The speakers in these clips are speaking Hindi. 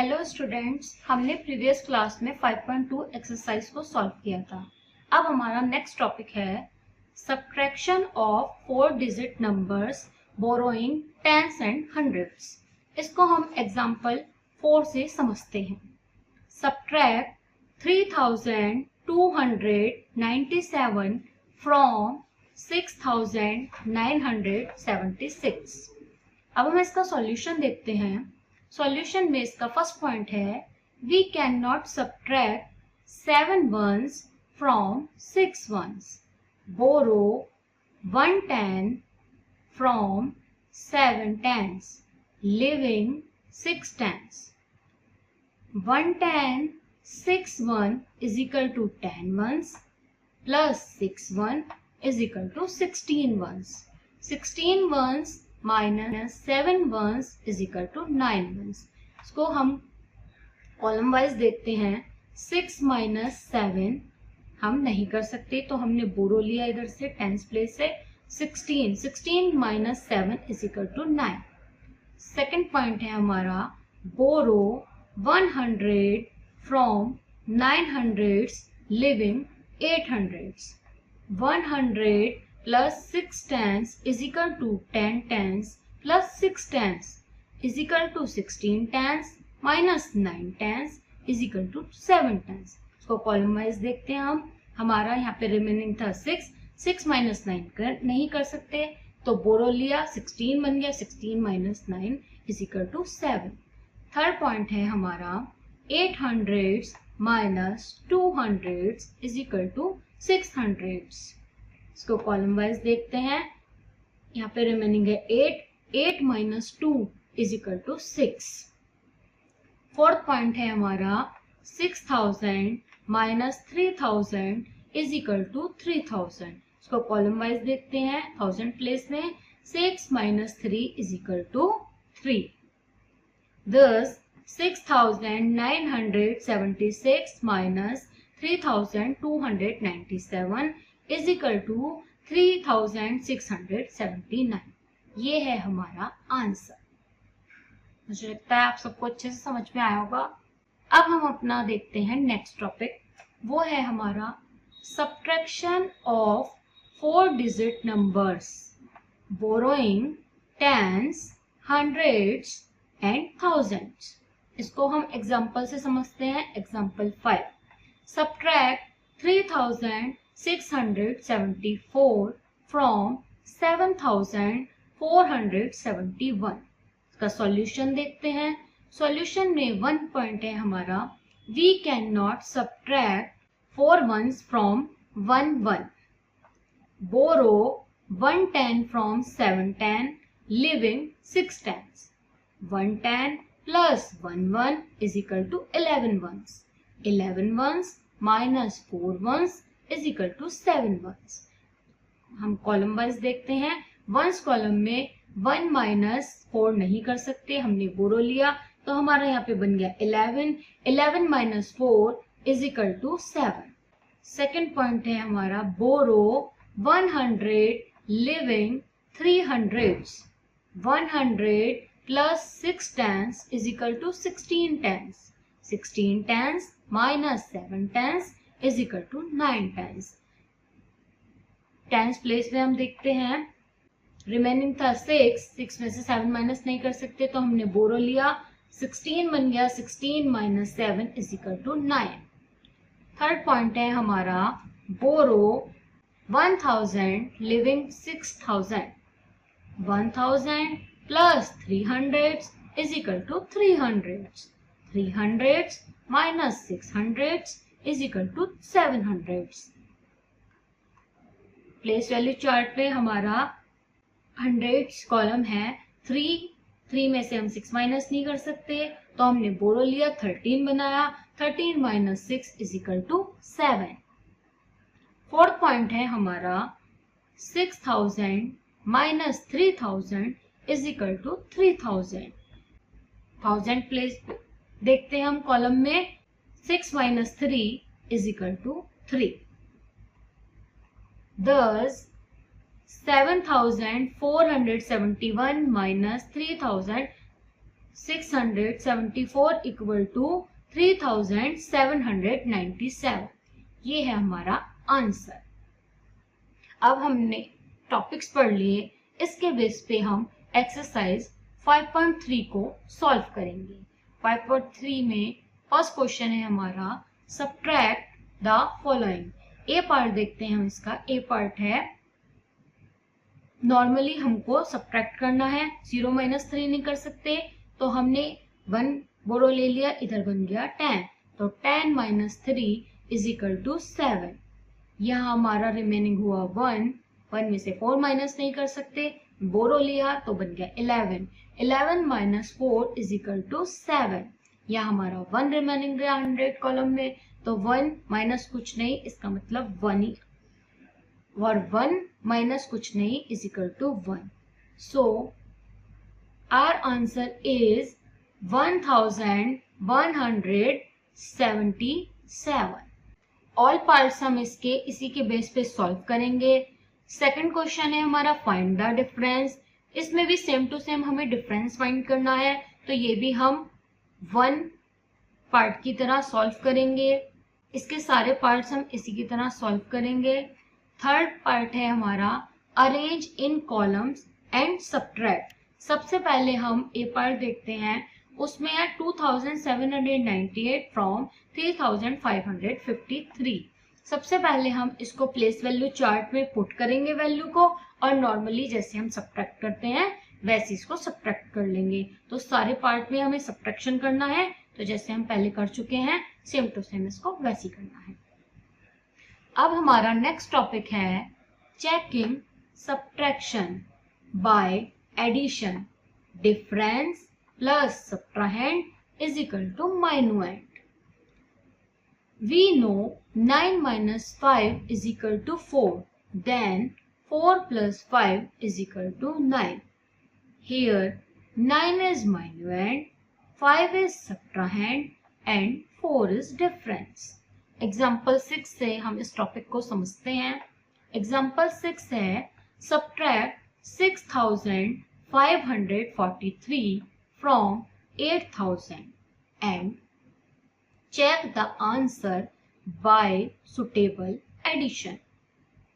हेलो स्टूडेंट्स, हमने प्रीवियस क्लास में 5.2 एक्सरसाइज को सॉल्व किया था। अब हमारा नेक्स्ट टॉपिक है subtraction of 4 digit numbers borrowing tens and hundreds. इसको हम एग्जांपल 4 से समझते हैं। Subtract 3297 from 6976। अब हम इसका सॉल्यूशन देखते हैं। सॉल्यूशन में इसका फर्स्ट पॉइंट है we can not subtract 7 ones from 6 ones। Borrow 1 10 from 7 tens, leaving 6 tens। 1 10 6 1 is equal to 10 ones plus 6 1 is equal to 16 ones। 16 ones minus 7 ones is equal to 9 ones। इसको हम कॉलम वाइज देखते हैं। 6 माइनस 7 हम नहीं कर सकते, तो हमने बोरो लिया इधर से टेंस प्लेस से। 16 minus 7 is equal to 9। Second point है हमारा borrow 100 from 900 leaving 800। 100 plus 6 tens is equal to 10 tens plus 6 tens is equal to 16 tens minus 9 tens is equal to 7 tens। इसको कॉलम वाइज देखते हैं हम। हमारा यहाँ पे रिमेनिंग था 6 माइनस 9 नहीं कर सकते, तो बोरो लिया 16 बन गया। 16 minus 9 is equal to 7। Third point है हमारा 800 माइनस 200 इज इक्वल टू 600। इसको कॉलम वाइज देखते हैं। यहाँ पे रिमेनिंग है 8 minus 2 is equal to 6। Fourth point है हमारा 6000 माइनस 3000 इज इक्वल टू 3000। इसको कॉलम वाइज देखते हैं। 1000 प्लेस में 6 minus 3 is equal to 3। Thus 6976 minus 3297 is equal to 3679। ये है हमारा आंसर। मुझे लगता है आप सबको अच्छे से समझ में आया होगा। अब हम अपना देखते हैं नेक्स्ट टॉपिक। वो है हमारा subtraction of 4 digit numbers borrowing tens, hundreds and thousands. इसको हम एग्जाम्पल से समझते हैं। Example 5, subtract 3674 from 7471। इसका सॉल्यूशन देखते हैं। सॉल्यूशन में 1 पॉइंट है हमारा we can not subtract 4 ones from 1 1। Borrow 1 10 from 7 10, leaving 6 tens। 1 10 plus 1 1 is equal to 11 ones। 11 ones minus 4 ones is equal to 7 ones। हम कॉलम वाइज देखते हैं। वंस कॉलम में 1 माइनस 4 नहीं कर सकते, हमने बोरो लिया, तो हमारा यहाँ पे बन गया 11। 11 minus 4 is equal to 7। Second point है हमारा borrow 100 leaving 300। 100 plus 6 tens is equal to 16 tens। 16 tens minus 7 tens is equal to 9 tens। Tens place में हम देखते हैं। रिमेनिंग था 6 में से 7 माइनस नहीं कर सकते, तो हमने बोरो लिया। 16 बन गया। 16 minus 7 is equal to 9। Third point है हमारा borrow 1000 leaving 6000। 1000 plus 300 is equal to 300। 300 minus 600 is equal to 700। Place value chart पे हमारा 100 कॉलम है। 3 में से हम 6 माइनस नहीं कर सकते, तो हमने बोरो लिया, 13 बनाया। 13 minus 6 is equal to 7। Fourth point है हमारा 6000 minus 3000 is equal to 3000। 1000 place देखते हैं हम कॉलम में। 6 minus 3 is equal to 3। Thus 7471 minus 3000 674 equal to 3797। ये है हमारा आंसर। अब हमने टॉपिक्स पढ़ लिए, इसके बेस पे हम एक्सरसाइज 5.3 को सॉल्व करेंगे। 5.3 में फर्स्ट क्वेश्चन है हमारा subtract the following. A part देखते हैं हम इसका। ए पार्ट है नॉर्मली हमको सब्ट्रैक्ट करना है, 0 - 3 नहीं कर सकते, तो हमने 1 बोरो ले लिया, इधर बन गया 10, तो 10 - 3 इज इक्वल टू 7। यहाँ हमारा रिमेनिंग हुआ 1 में से 4 माइनस नहीं कर सकते, बोरो लिया तो बन गया 11 - 4 इज इक्वल टू 7। यहाँ हमारा 1 रिमेनिंग गया 100 कॉलम में, तो 1 माइनस कुछ नहीं, इसका मतलब 1 ही, और 1 माइनस कुछ नहीं is equal to 1। So our answer is 1177। All parts हम इसके इसी के बेस पे सॉल्व करेंगे। सेकंड क्वेश्चन है हमारा फाइंड द डिफरेंस। इसमें भी सेम टू सेम हमें डिफरेंस फाइंड करना है, तो ये भी हम 1 पार्ट की तरह सॉल्व करेंगे। इसके सारे पार्ट्स हम इसी की तरह सॉल्व करेंगे। थर्ड पार्ट है हमारा arrange in columns and subtract. सबसे पहले हम ए पार्ट देखते हैं, उसमें है 2798 फ्रॉम 3553। सबसे पहले हम इसको प्लेस वैल्यू चार्ट में पुट करेंगे वैल्यू को, और नॉर्मली जैसे हम सब्ट्रैक्ट करते हैं वैसे इसको सब्ट्रैक्ट कर लेंगे। तो सारे पार्ट में हमें सब्ट्रैक्शन करना है, तो जैसे हम पहले कर चुके हैं सेम टू सेम इसको वैसे ही करना है। अब हमारा नेक्स्ट टॉपिक है checking subtraction by addition. Difference plus subtrahend is equal to minuend. We know 9 - 5 is equal to 4. Then 4 + 5 is equal to 9. Here 9 is minuend, 5 is subtrahend and 4 is difference. Example 6 से हम इस टॉपिक को समझते हैं। Example 6 है subtract 6543 from 8000 and check the answer by suitable addition.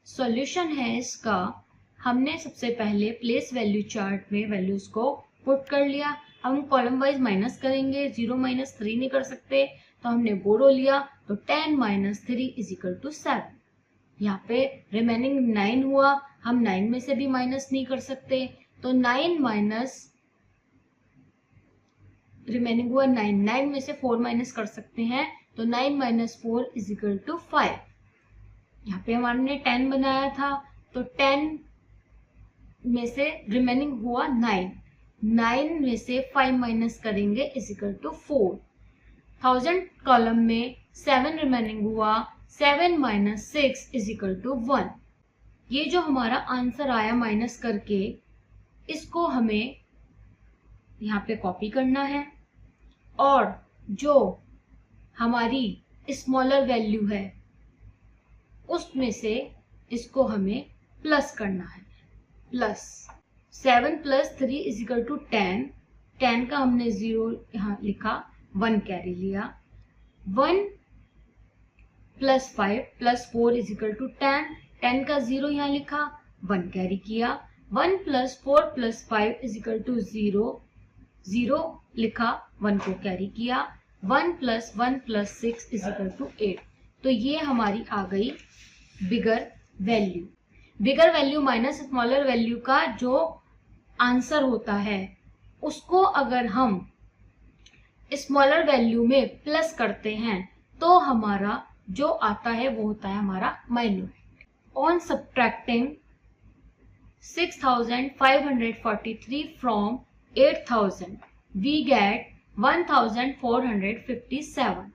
Solution है इसका, हमने सबसे पहले प्लेस वैल्यू चार्ट में वैल्यूज को पुट कर लिया। हम कॉलम वाइज माइनस करेंगे, 0 - 3 नहीं कर सकते, तो हमने बोरो लिया, तो 10 - 3 इज इक्वल टू 7। यहाँ पे रिमेनिंग 9 हुआ, हम 9 में से भी माइनस नहीं कर सकते, तो 9 माइनस रिमेनिंग हुआ 9 में से 4 माइनस कर सकते हैं, तो 9 - 4 इज इक्वल टू 5। यहाँ पे हमने 10 बनाया था, तो 10 में से रिमेनिंग हुआ 9 में से 5 माइनस करेंगे इज इक्वल टू 4। 1000 कॉलम में 7 रिमेनिंग हुआ, 7 - 6 इज इक्वल टू 1। ये जो हमारा आंसर आया माइनस करके, इसको हमें यहाँ पे कॉपी करना है, और जो हमारी स्मॉलर वैल्यू है उसमें से इसको हमें प्लस करना है। Plus 7 + 3 is equal to 10। 10 का हमने 0 यहाँ लिखा, 1 कैरी लिया। 1 + 5 + 4 इज इक्वल टू 10। 10 का 0 यहाँ लिखा, 1 कैरी किया। 1 + 4 + 5 इज इक्वल टू 0 लिखा, 1 को कैरी किया। 1 + 1 + 6 इज इक्वल टू 8। तो ये हमारी आ गई बिगर वैल्यू। बिगर वैल्यू माइनस स्मॉलर वैल्यू का जो आंसर होता है, उसको अगर हम स्मॉलर वैल्यू में प्लस करते हैं तो हमारा जो आता है वो होता है हमारा minuend. On subtracting 6543 from 8000 we get 1457.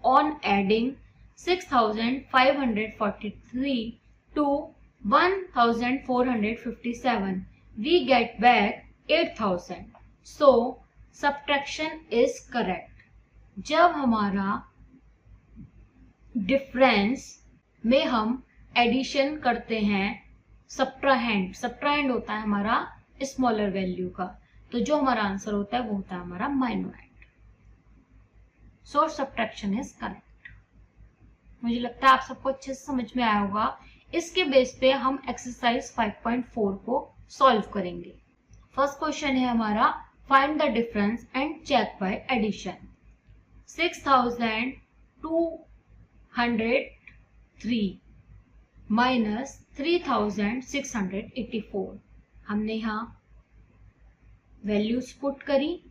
On adding 6543 to 1457 we get back 8000. So subtraction is correct. जब हमारा डिफरेंस में हम एडिशन करते हैं, सब्ट्राहेंड होता है हमारा स्मॉलर वैल्यू का, तो जो हमारा आंसर होता है वो होता है हमारा -8। सो सब्ट्रैक्शन इज करेक्ट। मुझे लगता है आप सबको अच्छे से समझ में आया होगा। इसके बेस पे हम एक्सरसाइज 5.4 को सॉल्व करेंगे। फर्स्ट क्वेश्चन है हमारा, find the difference and check by addition. 6203 minus 3684। हमने यहाँ वैल्यूज पुट करी।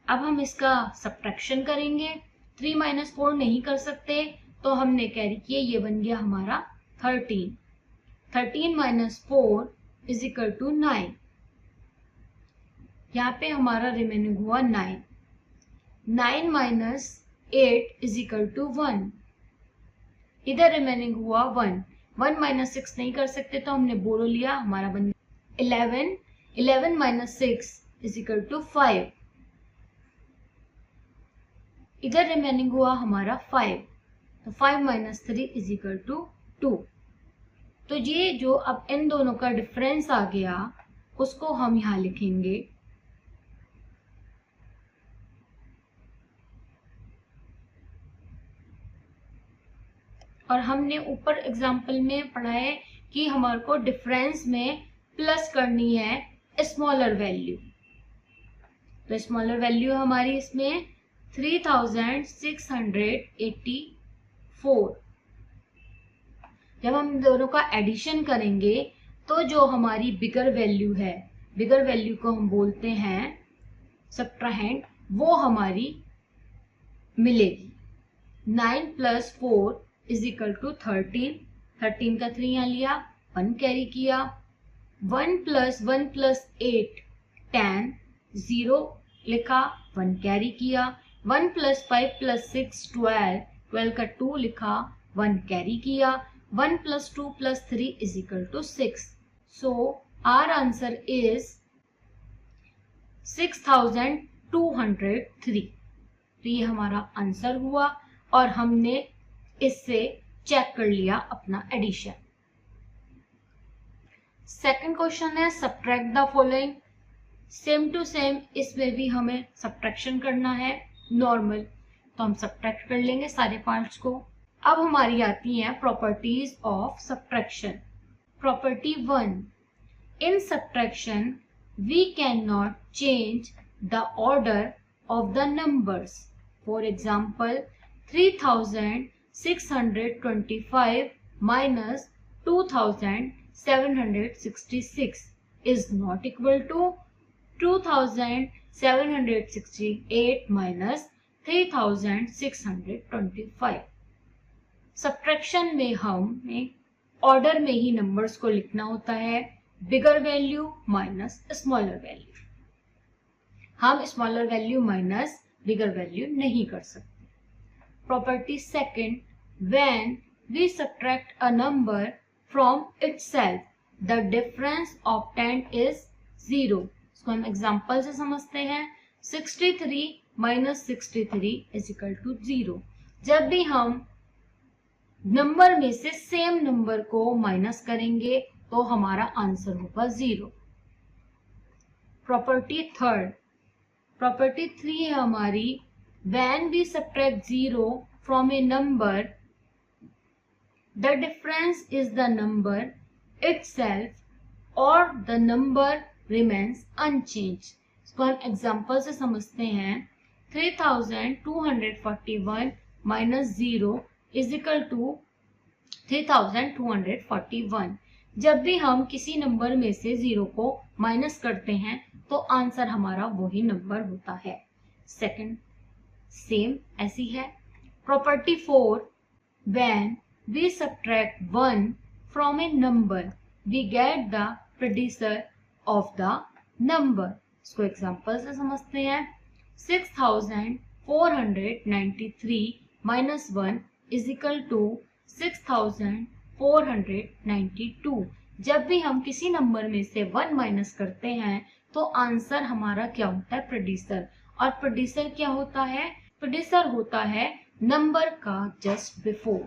अब हम इसका सब्ट्रैक्शन करेंगे। 3 माइनस 4 नहीं कर सकते, तो हमने कैरी किया, ये बन गया हमारा 13। 13 माइनस 4 इज इक्वल टू 9। यहाँ पे हमारा रिमेनिंग हुआ 9। 9 माइनस 8 इज इक्वल टू 1। इधर रिमेनिंग हुआ 1। 1 माइनस 6 नहीं कर सकते, तो हमने बोरो लिया, हमारा बन गया 11। 11 माइनस 6 इज इक्वल टू 5। इधर रिमेनिंग हुआ हमारा 5, तो 5 माइनस 3 इज इक्वल टू 2। तो ये जो अब इन दोनों का डिफरेंस आ गया, उसको हम यहाँ लिखेंगे। और हमने ऊपर एग्जाम्पल में पढ़ा है कि हमारे को डिफरेंस में प्लस करनी है स्मॉलर वैल्यू। तो स्मॉलर वैल्यू हमारी इसमें 3684। जब हम दोनों का एडिशन करेंगे तो जो हमारी बिगर वैल्यू है, बिगर वैल्यू को हम बोलते हैं सब्ट्राहेंड, वो हमारी मिलेगी। 9 प्लस 4 इज इक्वल टू 13। 13 का 3 यहाँ लिया, 1 कैरी किया। 1 प्लस 1 प्लस 8 10, 0 लिखा, 1 कैरी किया। 1 प्लस 5 प्लस 6 12, 12 का 2 लिखा, 1 कैरी किया। 1 plus 2 plus 3 is equal to 6। So our answer is 6203। तो ये हमारा आंसर हुआ और हमने इससे चेक कर लिया अपना एडिशन। सेकंड क्वेश्चन है, subtract the following. Same to same इसमें भी हमें सब्ट्रैक्शन करना है नॉर्मल, तो हम सब्ट्रैक्ट कर लेंगे सारे पार्ट्स को। अब हमारी आती हैं properties of subtraction. Property 1, in subtraction we can not change the order of the numbers. For example 3625 minus 2766 is not equal to 2768 minus 3625। Subtraction में हमें ऑर्डर में ही नंबर्स को लिखना होता है, bigger value minus smaller value. हम smaller value minus bigger value नहीं कर सकते। Property second, when we subtract a number from itself the difference obtained is 0। इसको हम एग्जांपल से समझते हैं। 63 माइनस 63 इज इक्वल टू 0। जब भी हम नंबर में से सेम नंबर को माइनस करेंगे तो हमारा आंसर होगा 0। प्रॉपर्टी थर्ड, प्रॉपर्टी 3 है हमारी, when we subtract 0 from a number the difference is the number itself और द नंबर रिमेन्स अनचेंज। इसको हम एग्जांपल से समझते हैं। 3241 माइनस 0 इज इक्वल टू 3241। जब भी हम किसी नंबर में से 0 को माइनस करते हैं तो आंसर हमारा वही नंबर होता है। सेकंड सेम ऐसी है। Property 4, when we subtract 1 from a number we get the predecessor of the number। इसको एग्जांपल से समझते हैं। 6493 माइनस 1 इज इक्वल टू 6492। जब भी हम किसी नंबर में से 1 माइनस करते हैं तो आंसर हमारा क्या होता है, प्रेडिसर। और प्रेडिसर क्या होता है, प्रेडिसर होता है नंबर का जस्ट बिफोर।